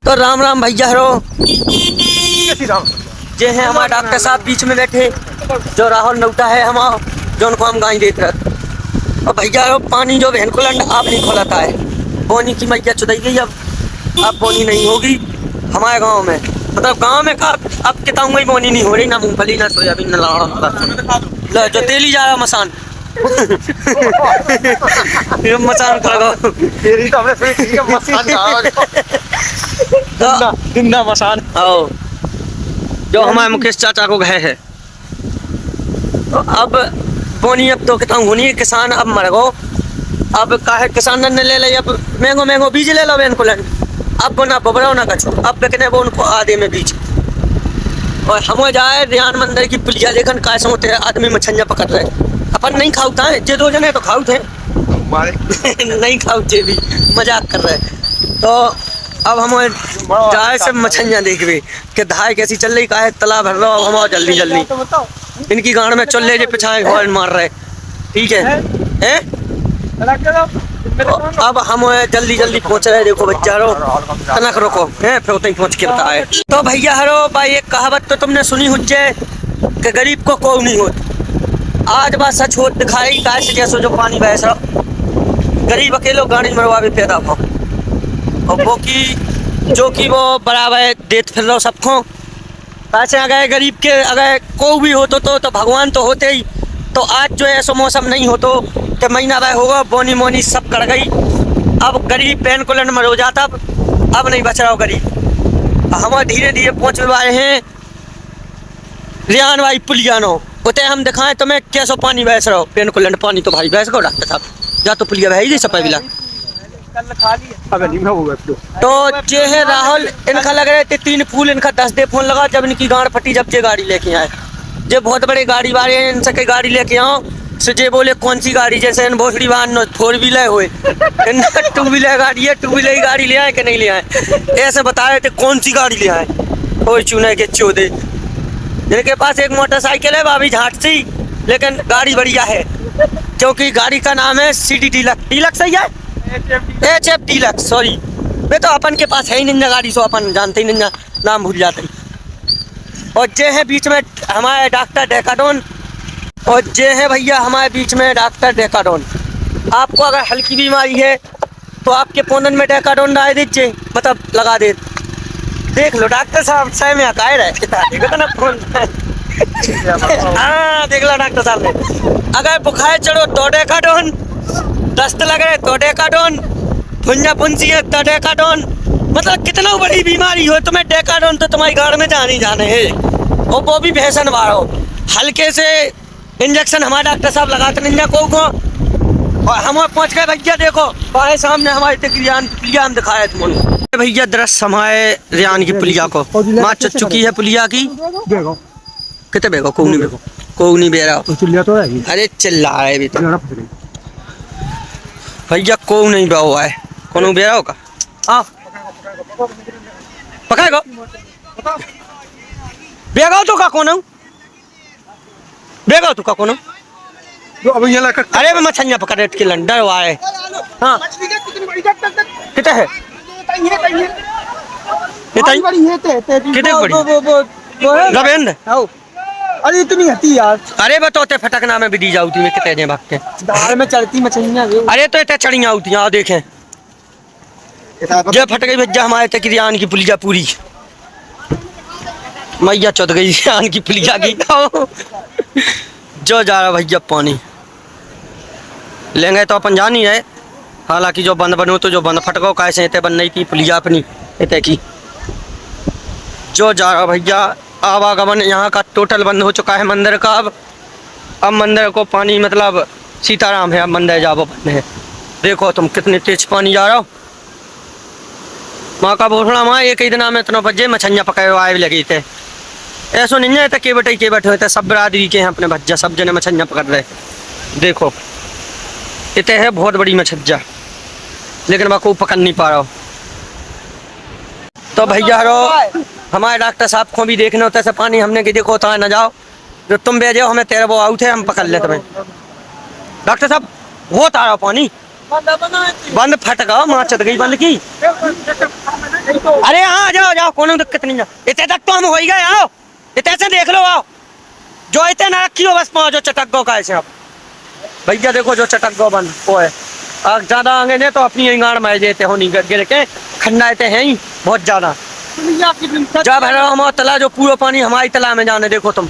तो राम राम भैया रो जे है हमारे डॉक्टर साहब बीच में बैठे, जो राहुल नौटा है हमारा, जो उनको हम गाय देते रहते। और भैया रो पानी जो बहन को लंड आप नहीं खोलाता है, बोनी की मैया चुदाई गई। अब बोनी नहीं होगी हमारे गांव में, मतलब गांव में का अब किताऊंगा बोनी नहीं हो रही, ना मूंगफली ना सोयाबीन ना लाड़ा, जो तेली जा रहा मसान मचान कर लगाओ तेरी तो हमने ठीक है मसान का जिंदा मसान आओ जो हमारे मुकेश चाचा को गए है। तो अब बोनी अब तो कितना होनी है, किसान अब मर गो। अब काहे किसान ने ले ले, अब महंगो महंगो बीज ले लो इनको लग, अब ना बबराओ ना कछो, अब बिकने वो उनको आधे में बीज। और हम जाए ध्यान मंदिर की पुलिया लेखन कैसे होते हैं, आदमी मछलियाँ पकड़ रहे, अपन नहीं खाऊता है, जे दो जने तो खाऊ थे नहीं खाऊते भी मजाक कर रहे। तो अब हम जाए से मछलियाँ देखबे कि धाय कैसी चल रही, काहे तला भर रहा। अब हम जल्दी जल्दी इनकी गाड़ में चल जे पिछाए हॉर्न मार रहे, ठीक है तो अब हम जल्दी जल्दी पहुंच रहे। देखो बच्चा रो तनक रोको है, फिर उतनी पहुंच के बताए। तो भैया हरो भाई एक कहावत तो तुमने सुनी हुज्जे कि गरीब को कोई नहीं होता। आज बात सच हो दिखाई, कैसे जैसो जो पानी बहस रहा, गरीब अकेलो गाड़ी मरवा भी पैदा हो, और वो की जो कि वो बराबर देत फिर रहो सबको। कैसे अगर गरीब के अगर कोई भी हो तो भगवान तो होते ही। तो आज जो ऐसा मौसम नहीं हो तो महीना भाई होगा, बोनी मोनी सब कर गई। अब गरीब पैन को लंड मर हो जाता, अब नहीं बच रहा हो गरीब। हम धीरे धीरे पहुँच आए हैं रियान भाई पुलियानो उते, हम दिखाएं तुम्हें कैसो पानी बहस रहा हो। पेन को लंड पानी तो भाई बहस को डॉक्टर साहब जा तो पुलिया बह ही सपा बिला। तो जे है राहुल इनका लग रहे थे 3 फूल, इनका 10 दे फोन लगा जब इनकी गाड़ फटी, जब जे गाड़ी लेके आए, जो बहुत बड़े गाड़ी वाले हैं इनसे के गाड़ी लेके आओ सुजे बोले कौन सी गाड़ी, जैसे इन भोसड़ी वाहन 4 व्हीलर हुए 2 व्हीलर गाड़ी है, 2 व्हीलर गाड़ी ले आए कि नहीं ले आए, ऐसे बता रहे थे कौन सी गाड़ी ले आए। और चुने के चौदे जिनके पास एक मोटरसाइकिल है भाभी झाट सी, लेकिन गाड़ी बढ़िया है क्योंकि गाड़ी का नाम है CD डीलक्स सही है, HF डीलक्स। सॉरी वे तो अपन के पास है ही निंजा गाड़ी, सो अपन जानते ही निंजा नाम भूल जाते हैं। और जे है बीच में हमारे डॉक्टर डेकाडोन, और जे है भैया हमारे बीच में डॉक्टर डेकाडोन। आपको अगर हल्की बीमारी है तो आपके पोंदन में डेकाडोन डाल दीजिए, मतलब लगा दे। देख लो डॉक्टर साहब सही में अकायर है देखो ना फोन हाँ देख लो डॉक्टर साहब ने, अगर बुखार चढ़ो तो डेकाडोन, दस्त लग रहे तो डेकाडोन, फुंजा फुंसी है तो डेकाडोन, मतलब कितना बड़ी बीमारी हो तुम्हें डेकाडोन तो तुम्हारी गाड़ में जाने है। और वो भी भैंसन मारो, हल्के से इंजेक्शन हमारे डॉक्टर साहब लगाते नहीं को। और हम पहुंच गए भैया, देखो बाहर सामने हमारे पुलिया हम दिखाए तुमने भैया दृश्य हमारे रियान की पुलिया को माँ चुक चुकी है पुलिया की। कितने बेगो को नहीं बेरा तो है। अरे चिल्ला रहे भी तो भैया को नहीं बा हुआ है, कौन बेरा होगा पकड़ेगा बेगाओ तो का कौन बेगाओ तो का कौन अरे मैं मछलियाँ पकड़ के लंडर वाए। हाँ कितने है अरे इतनी हती यार, अरे बताओ फटकना में भी दी जाती में कितने भाग के धार में चलती मछलियाँ। अरे तो इतने चढ़िया होती हैं, देखें जब फट गई भैया हमारे तक रियान की पुलिया पूरी मैया चौथ गई रियान की पुलिया की। जो जा रहा भैया पानी लेंगे तो अपन जान ही है, हालांकि जो बंद बनो तो जो बंद फटको कैसे इतने बन नहीं थी पुलिया अपनी इतने की। जो जा रहा भैया आवागमन यहाँ का टोटल बंद हो चुका है मंदिर का। अब मंदिर को पानी मतलब सीताराम है, अब मंदिर जाओ बंद है। देखो तुम कितने तेज पानी जा रहा हो, माँ का भोसड़ा माँ एक ही दिन में इतना बजे मछलियाँ पकाए आए भी लगे थे। ऐसा नहीं है के बैठे होते सब बरादरी के हैं अपने भज्जा, सब जने मछलियाँ पकड़ रहे। देखो इतने है बहुत बड़ी मछलियाँ, लेकिन मैं को पकड़ नहीं पा रहा हूँ। तो भैया रो हमारे डॉक्टर साहब को भी देखना होता है पानी, हमने कि देखो होता है न जाओ, जो तुम भेजो हमें तेरे वो आउट है हम पकड़ ले तुम्हें। डॉक्टर साहब बहुत आ रहा पानी, बंद फट गया, माँ चत गई बंद की। अरे हाँ जाओ जाओ, कोनो दिक्कत नहीं है। इतने तक तो हम हो ही गए, आओ इतने से देख लो, आओ जो इतने ना रखी हो बस पहुंचो चटक गो का ऐसे। आप भैया देखो जो चटक गो बंद वो है, ज्यादा आगे ने तो अपनी ही गाड़ मार देते हो, नहीं गिर के खन्नाते हैं ही बहुत ज्यादा। जब हम तला जो पूरा पानी हमारी तला में जाने, देखो तुम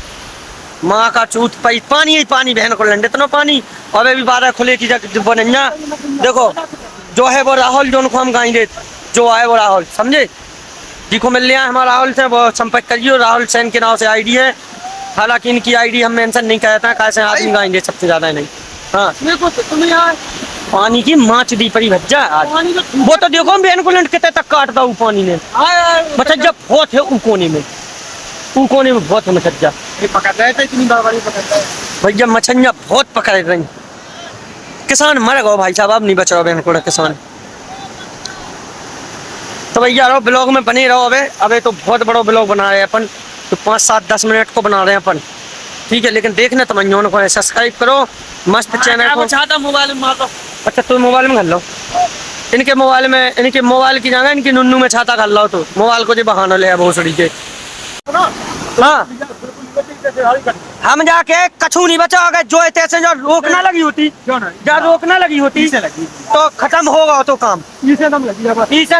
माँ का चूत पानी ही पानी, बहन को लंडे इतना पानी। और अभी 12 खुले की जगह बनैया देखो, जो है वो राहुल जो उनको हम गाई दे, जो आए वो राहुल समझे जी को मिल लिया हमारा राहुल से, वो संपर्क करिए। राहुल सेन के नाम से आईडी है, हालांकि इनकी आईडी हम मेंशन नहीं करते हैं, कैसे आदमी गाएंगे सबसे ज्यादा नहीं। हाँ पानी की माच दी पड़ी भज्जा आज, वो तो देखो बहन को लंड कितने तक काटता हूँ पानी ने। मछज्जा बहुत है ऊ कोने में, ऊ कोने में बहुत है मछज्जा। पकड़ रहे थे इतनी बड़ी पकड़ रहे भैया मछलियाँ बहुत पकड़ रही, किसान मर गए भाई साहब, अब नहीं बच रहा बहन को किसान। तो भैया रहो ब्लॉग में बने रहो। अबे तो बहुत बड़ा ब्लॉग बना रहे हैं अपन, तो 5, 7, 10 मिनट को बना रहे हैं अपन, ठीक है। लेकिन देखना तमन्यों को सब्सक्राइब करो, मस्त चैनल को। मोबाइल में मार लो, अच्छा तुम मोबाइल में कर लो, इनके मोबाइल में, इनके मोबाइल की जगह इनकी नुन्नू में छाता कर लो, तो मोबाइल को जो बहाना ले भोसड़ी के। हाँ हम जाके कछु नहीं बचा, अगर जो ऐसे जो रोकना लगी होती, जब रोकना लगी होती तो खत्म होगा तो काम। इसे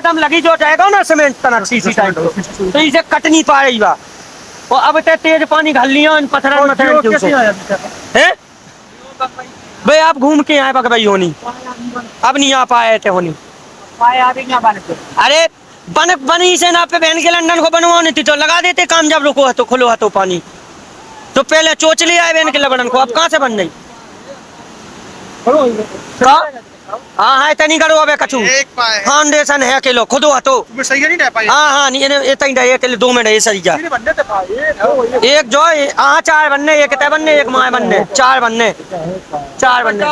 दम लगी जो जाएगा ना सीमेंट तना सीसी टाइम, तो इसे कट नहीं पा रही बा। और अब इतने तेज पानी घल लिया इन पत्थर है भाई। आप घूम के आए बगबई होनी, अब नहीं आ पाए थे होनी। अरे बनी से ना पे बहन के लंदन को बनवानी थी, तो लगा देते काम। जब रुको है तो खुलो है तो पानी, तो पहले चोच लिया है बहन के लबड़न को, अब कहाँ से बन गई? हाँ हाँ इतनी करो अब कछु फाउंडेशन है अकेलो खुदो है तो सही नहीं रह पाई। हाँ हाँ नहीं इतना ही अकेले 2 मिनट सही जा। एक जो हाँ 4 बनने, एक तय बनने, एक माए बनने, 4 बनने, 4 बनने।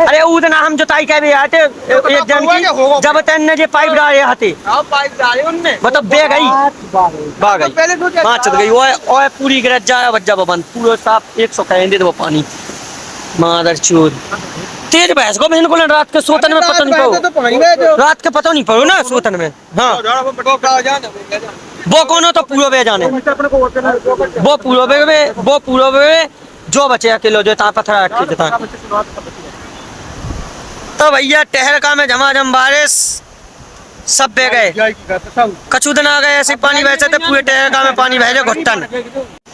अरे वो दिन हम जुताई के भी आए थे एक जन की, जब तेने जो पाइप डाले हाथे मतलब बह गई हाँ चल गई वो पूरी गिरज जाए बच्चा बंद पूरा साफ 100 कहेंगे तो वो पानी मादर चोद तेज भैंस को बहन को रात के सोतन में पता नहीं पड़ो, रात के पता नहीं पड़ो ना सोतन में। हाँ वो कौन हो तो पूरा बे जाने, वो पूरा बे जो बचे अकेलो जो पत्थर रखे देता। तो भैया टहरका में झमाझम बारिश सब बह गए, कछु दिन आ गए ऐसे पानी बहते थे, पूरे टहरका में पानी बह जाए घुट्टन।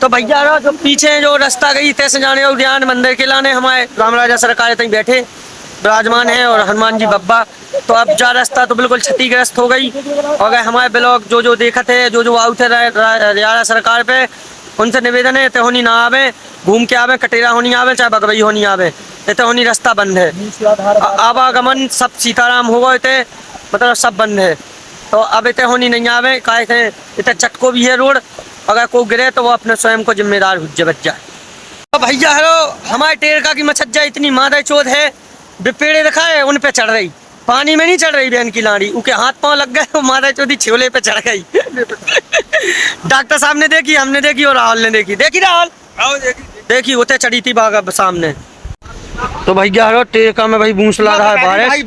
तो भैया जो पीछे जो रास्ता गई तैसे जाने उद्यान मंदिर के लाने हमारे राम राजा सरकार तक बैठे विराजमान है और हनुमान जी बब्बा। तो अब जा रास्ता तो बिल्कुल क्षतिग्रस्त हो गई। और हमारे ब्लॉग जो देखा थे जो आउ थे रियारा सरकार पे, उनसे निवेदन है इतने होनी ना आवे, घूम के आवे, कटेरा होनी आवे चाहे बगबई होनी आवे, इतने होनी रास्ता बंद है, आवागमन सब सीताराम हो गए थे, मतलब सब बंद है। तो अब इतने होनी नहीं आवे काहे थे इतने चटको भी है रोड, अगर कोई गिरे तो वो अपने स्वयं को जिम्मेदार बच जाए। तो भैया हेलो हमारे टेरका की मछज्जा इतनी मादा चोद है, पेड़े दिखाए उन पे चढ़ रही, पानी में नहीं चढ़ रही बहन की लाड़ी, उनके हाथ पांव लग गए, वो मादा चोदी छिवले पे चढ़ गई। डॉक्टर साहब ने देखी, हमने देखी और राहुल ने देखी, राहुल देखी उते चढ़ी थी बागा सामने। तो भैया हेलो टेरका में भाई मूसला रहा है बारिश,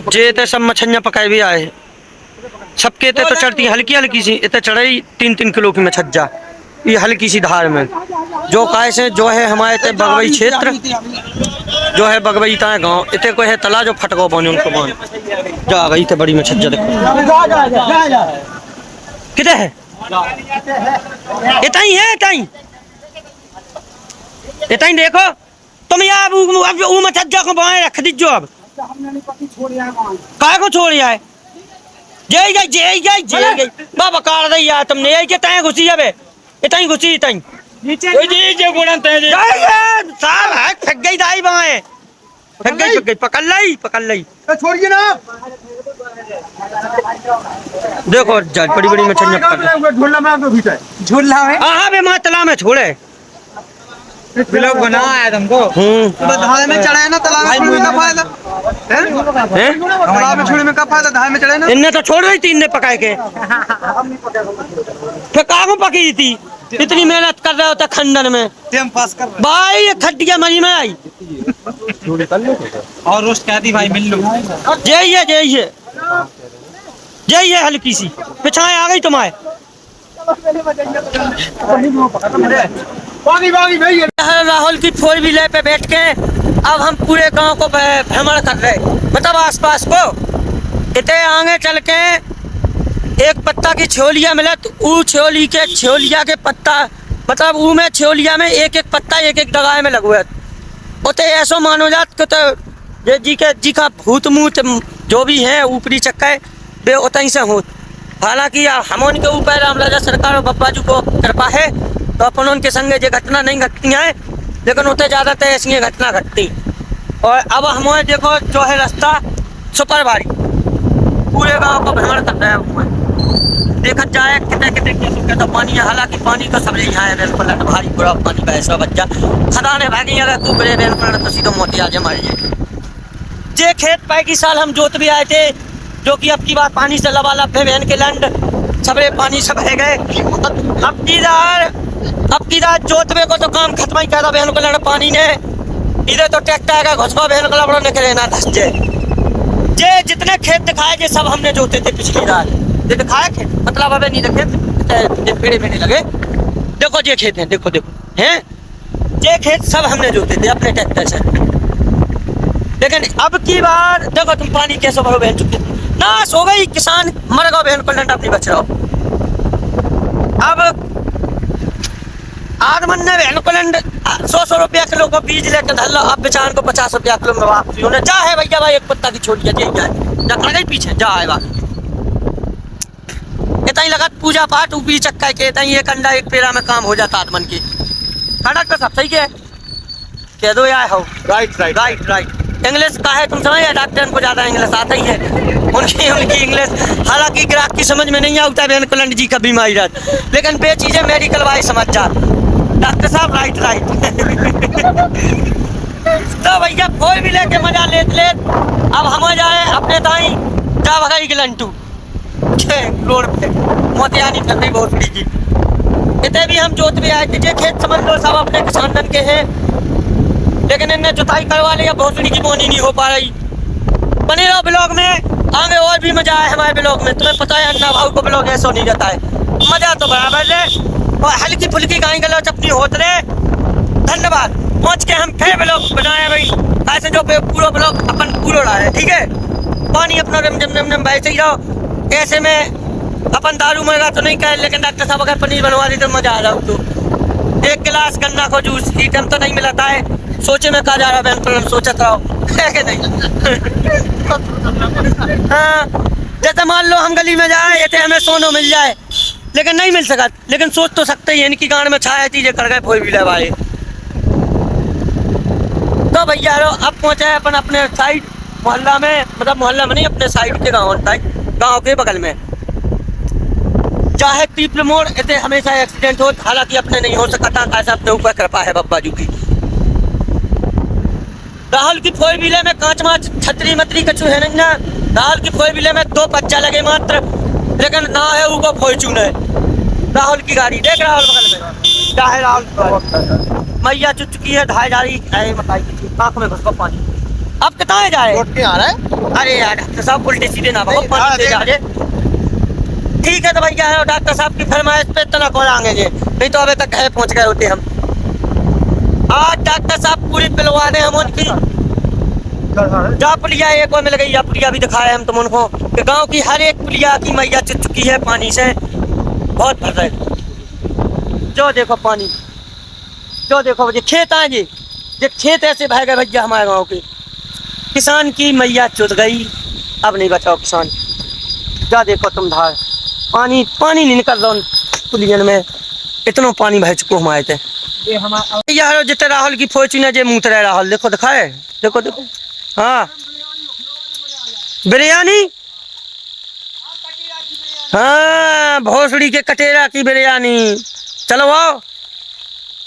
जे सब मछलियाँ पकाए भी आए सबके तो चढ़ती हल्की हल्की सी, इतने चढ़ाई 3-3 किलो की मछज्जा ये हल्की सी धार में, जो काय से जो है हमारे बगबई क्षेत्र जो है बगबई ता गाँव इतने कोई है तला जो फट गो बने उनको मान जा गई थे बड़ी मछज्जा। देखो कितने है इतना ही है, इतना ही देखो तुम यार वो मछज्जा को बाएं रख दीजो। अब काय को छोड़ आए जय गई बाबा काट दी यार तुमने यही के तय घुसी है इतना ही घुसी इतना साहब है फेंक गई दाई बाएं फेंक गई पकड़ ली छोड़िए ना। देखो बड़ी बड़ी मछलियाँ झूला में हाँ बे माँ तला में छोड़े ब्लॉग बना आया तुमको धार में चढ़ाए ना तालाब में का फायदा है, तालाब में छोड़ने में का फायदा, धार में चढ़ाए ना। इनने तो छोड़ रही थी, इनने पकाए के फिर कहाँ को पकी थी इतनी मेहनत कर रहे होते खंडन में टाइम पास कर भाई, ये खड्डिया मरी में आई। और रोस्ट क्या दी भाई, मिल लो। यही है हल्की सी पिछाएं आ गई तुम्हारे। राहुल की 4 व्हीलर पे बैठ के अब हम पूरे गांव को भ्रमण कर रहे, मतलब आसपास को। इतने आगे चल के एक पत्ता की छोलिया मिलत, ऊ छोलिया के पत्ता, मतलब ऊ में छोलिया में एक एक पत्ता एक एक दगाए में लगुए। उते ऐसो मानो जात कि तो ये जी का भूत मूत जो भी है ऊपरी चक्का वे उतहीं से हो। हालांकि हम उनके ऊपर रामराजा सरकार और बब्बाजू को कृपा है तो अपन उनके संगे ये घटना नहीं घटती हैं, लेकिन उतने ज़्यादातर ऐसी घटना घटती। और अब हमें देखो जो है रास्ता सुपर भारी, पूरे गांव को भ्रमण कर रहे हैं। देखा जाए कितने कितने केसों तो पानी है। हालांकि पानी का सब यहाँ है बिल्कुल भारी पूरा पानी बहसा बच्चा खदाने भागी। अगर तू बड़े बेन पड़ तो सीधो मोती आज हमारे जे खेत पाए की साल हम जोत भी आए थे, जो कि अब की बात पानी से लबालब है। बहन के लंड सबरे पानी सब रह गए। अब की रात जोतवे को तो काम खत्म ही करा बहन को लंड पानी ने। इधर तो ट्रैक्टर का घुसवा बहन को लबड़ो निकले ना धस जे जितने खेत दिखाए जे सब हमने जोते थे पिछली रात। ये दिखाया खेत, मतलब अबे नहीं देखे पेड़े पेड़े लगे। देखो ये खेत है, देखो हैं ये खेत सब हमने जोते थे अपने ट्रैक्टर से। लेकिन अब की बार देखो तुम पानी कैसे भरो बहन चुके नाश हो गई, किसान मर गए बहन को लंड अपनी बच रहा हो। अब आदमन ने बहन को लंड 100 रुपया किलो को बीज लेकर धल्ला, अब बेचान को 50 रुपया किलो में वापसी होने जा है भैया। भाई एक पत्ता की छोटी जाए पीछे जा है बात इतना ही लगा पूजा पाठ ऊपरी चक्का के इतना ही एक अंडा एक पेड़ा में काम हो जाता आदमन की। डॉक्टर साहब सही कह दो यार हो। राइट इंग्लिश का है तुम समझ, डॉक्टर को ज्यादा इंग्लिश आता ही है। उनकी इंग्लिश हालांकि ग्राहक की समझ में नहीं आता बहन को लंड जी का बीमारी रात, लेकिन बे चीजें मेडिकल वाई समझ जा डॉक्टर साहब। राइट तो भैया कोई भी लेके मजा ले अब हम जाए अपने ताई जा भगाई गलंटू रोड पे मोतियानी कर रही बहुत बड़ी की। इतने भी हम जोत भी आए थे, खेत समझ लो सब अपने किसान दन के हैं, लेकिन इन्हें जुताई करवा लिया भोसड़ी की बोनी नहीं हो पा रही। बने रहो ब्लॉग में, आगे और भी मजा है हमारे ब्लॉग में। तुम्हें पता है अन्ना भाव को ब्लॉग ऐसा नहीं जाता है, मजा तो बराबर है और हल्की फुल्की गाय गलौच अपनी होत रहे। धन्यवाद। पहुंच के हम फिर ब्लॉग बनाए भाई, ऐसे जो पूरा ब्लॉग अपन पूरा रहा है। ठीक है, पानी अपना रम बहते ही रहो। ऐसे में अपन दारू मरेगा तो नहीं कहे, लेकिन डॉक्टर साहब अगर पनीर बनवा दी तो मजा आ रहा। तो एक गिलास गन्ना को जूस ही टाइम तो नहीं मिलता है, सोचे में कहा जा रहा है सोचत रहो है कि नहीं। हाँ, जैसे मान लो हम गली में जाए ये हमें सोनो मिल जाए, लेकिन नहीं मिल सका, लेकिन सोच तो सकते ही इनकी गांड में छाया चीजें कर गए फोर व्हीलर वाले। तो भैया अब पहुंचे अपन अपने साइड मोहल्ला में, मतलब मोहल्ला में नहीं अपने साइड के गाँव के बगल में। चाहे पीपल मोड़ इतने हमेशा एक्सीडेंट हो, हालांकि अपने नहीं हो सकता, कैसे अपने ऊपर कृपा है बब्बाजू की। राहुल की 4 व्हीलर में कांच माच छतरी मतरी कछु है नहीं ना। राहुल की 4 व्हीलर में 2 पच्चा लगे मात्र, लेकिन ना है ऊपर फॉर्च्यून है राहुल की गाड़ी। देख राहुल बगल में क्या है, राहुल मैया चुटकी है ढाई जारी आंख में घुसको पानी। अब कितना जाए आ रहा है। अरे यार डॉक्टर साहब उल्टे सीधे ना भागो, पानी दे जा रहे। ठीक है तो भैया है डॉक्टर साहब की फरमाइश पे इतना कौन आगे जे, नहीं तो अभी तक घर पहुंच गए होते हम। आज डॉक्टर साहब पूरी पिलवाने हम उनकी जा पुलिया एक और मिल गई, या पुलिया भी दिखाया हम तुम उनको कि गांव की हर एक पुलिया की मैया चुट चुकी है पानी से, बहुत भर रहे। जो देखो पानी, जो देखो ये खेत आए ये खेत ऐसे बह गए भैया हमारे गाँव के। किसान की मैया चुत गई, अब नहीं बचाओ किसान। जा देखो तुम धार पानी नहीं निकल रहा पुलियन में, इतना पानी बह चुको हमारे थे। यार जितने राहुल की फौचुना जे मुँह रहे राहुल, देखो दिखाए, देखो हाँ बिरयानी, हाँ भोसड़ी के कटेरा की बिरयानी। चलो आओ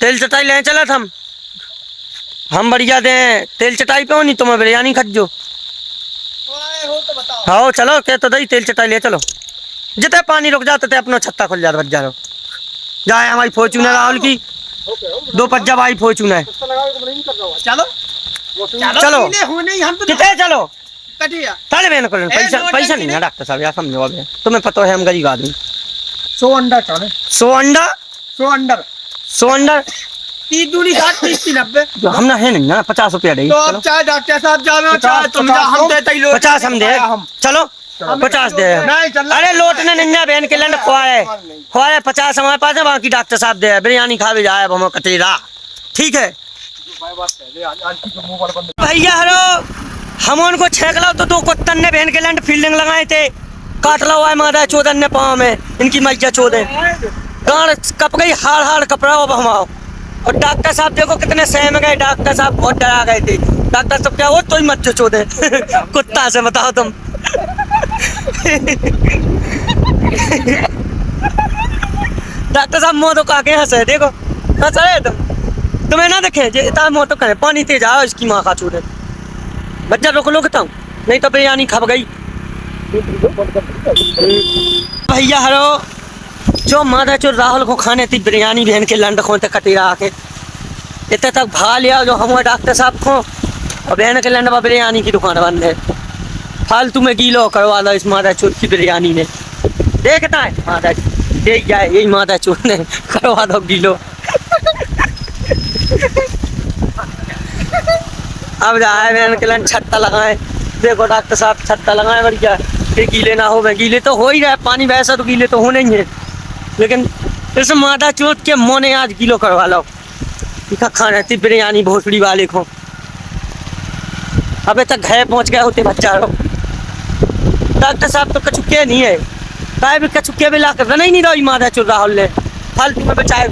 तेल चटाई ले चला हम बढ़िया दें तेल चटाई पे हो, नहीं तुम्हें बिरयानी खा जो। हाँ चलो कह तो दही तेल चटाई ले चलो, जितने पानी रुक जाते थे अपना छत्ता खुल जाता बच जा रहा। जाए हमारी फॉर्च्यूनर राहुल की 2 पज्जा भाई फॉर्च्यूनर। चलो चलो होने ही हम तो कितने चलो कटिया ताले बहन कर पैसा नोट पैसा रखी नहीं ने। है डॉक्टर साहब यार समझो अब तुम्हें पता है हम गरीब आदमी 100 अंडा चले 100 अंडा 100 अंडर 100 अंडा 30 दूनी 60 30 90 जो हमने है नहीं ना 50 रुपया दे तो अब चाहे डॉक्टर साहब जावे चाहे तुम जा हम देते ही लोग 50 हम दे चलो 50 दे नहीं चल अरे लोटने नहीं बहन के लंड खुआए 50 हमारे पास है बाकी डॉक्टर साहब दे बिरयानी खावे जाए अब हम कटेरा ठीक है भैया हरो हम उनको छेक लो तो 2 कुत्तन ने बहन के लंड फील्डिंग लगाए थे काट लो आए मादा चोदन ने पाँव में इनकी मैया चोदे गाड़ कप गई हाड़ हाड़ कपड़ा अब हम आओ और डॉक्टर साहब देखो कितने सहम गए डॉक्टर साहब बहुत डरा गए थे डॉक्टर साहब क्या हो तो ही मत चोदे कुत्ता से बताओ तुम डॉक्टर साहब मुँह तो काके हंसे देखो हंस रहे तुम्हें ना देखे जे इतना मुँह तो कहे पानी तेज आओ इसकी माँ का चूड़े बच्चा रोक लो कहता हूँ नहीं तो बिरयानी खप गई भैया हरो जो मादा चो राहुल को खाने थी बिरयानी बहन के लंड खोते कटीरा आके इतने तक भा लिया जो हमारे डॉक्टर साहब को और बहन के लंड में बिरयानी की दुकान बंद है फालतू में गीलो करवा लो इस मादा चोर की बिरयानी ने देखता है मादा देख जाए यही मादा चोर ने करवा दो गीलो अब जाए बहन के लंड छत्ता लगाए देखो डॉक्टर साहब छत्ता लगाए बढ़िया फिर गीले ना हो गीले तो हो ही रहा है पानी वैसा तो गीले तो होने ही है लेकिन इस मादा चोट के मोने आज गीलो करवा लो खाना थी बिरयानी भोसड़ी वाले को अबे तक घर पहुंच गए होते बच्चा डॉक्टर साहब तो कचुके नहीं है काय भी कचुके भी ला कर नहीं रही मादा चोर राहुल ने फालतू में बचाए